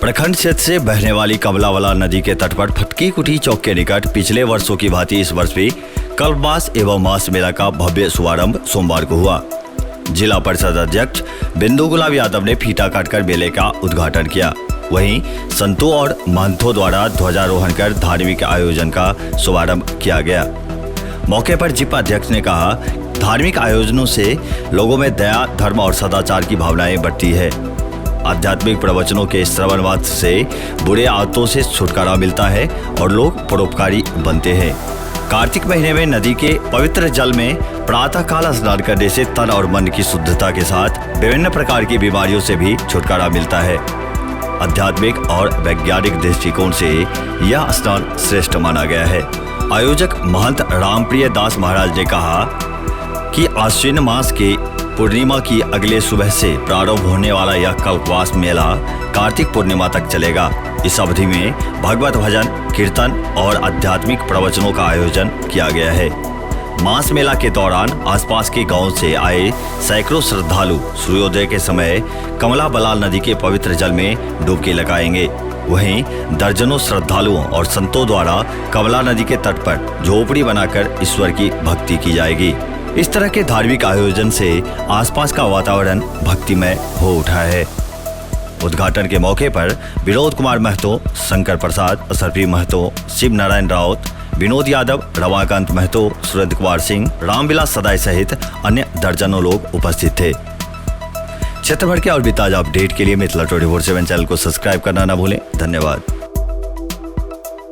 प्रखंड क्षेत्र से बहने वाली कमलाबलान नदी के तट पर फटकी कुटी चौक के निकट पिछले वर्षों की भांति इस वर्ष भी कल्पवास एवं मास मेला का भव्य शुभारंभ सोमवार को हुआ। जिला परिषद अध्यक्ष बिंदु गुलाब यादव ने फीता काटकर मेले का उद्घाटन किया। वहीं संतों और महंतों द्वारा ध्वजारोहण कर धार्मिक आयोजन का शुभारंभ किया गया। मौके पर जिपा अध्यक्ष ने कहा, धार्मिक आयोजनों से लोगों में दया, धर्म और सदाचार की भावनाएं बढ़ती है। आध्यात्मिक प्रवचनों के श्रवण मात्र से बुरे आदतों से छुटकारा मिलता है और लोग परोपकारी बनते हैं। कार्तिक महीने में नदी के पवित्र जल में प्रातः काल स्नान करने से तन और मन की शुद्धता के साथ विभिन्न प्रकार की बीमारियों से भी छुटकारा मिलता है। आध्यात्मिक और वैज्ञानिक दृष्टिकोण से यह स्नान श्रेष्ठ माना गया है। आयोजक महंत रामप्रिय दास महाराज ने कहा कि आश्विन मास के पूर्णिमा की अगले सुबह से प्रारंभ होने वाला यह कल्पवास मेला कार्तिक पूर्णिमा तक चलेगा। इस अवधि में भगवत भजन, कीर्तन और आध्यात्मिक प्रवचनों का आयोजन किया गया है। मास मेला के दौरान आसपास के गांव से आए सैकड़ों श्रद्धालु सूर्योदय के समय कमलाबलान नदी के पवित्र जल में डुबकी लगाएंगे। वहीं दर्जनों श्रद्धालुओं और संतों द्वारा कमला नदी के तट पर झोपड़ी बनाकर ईश्वर की भक्ति की जाएगी। इस तरह के धार्मिक आयोजन से आसपास का वातावरण भक्तिमय हो उठा है। उद्घाटन के मौके पर विनोद कुमार महतो, शंकर प्रसाद, असरफी महतो, शिव नारायण राउत, विनोद यादव, रमाकांत महतो, सुरेंद्र कुमार सिंह, रामविलास सदाई सहित अन्य दर्जनों लोग उपस्थित थे। क्षेत्र भर के और भी ताजा अपडेट के लिए मिथिला 24/7 चैनल को सब्सक्राइब करना न भूलें। धन्यवाद।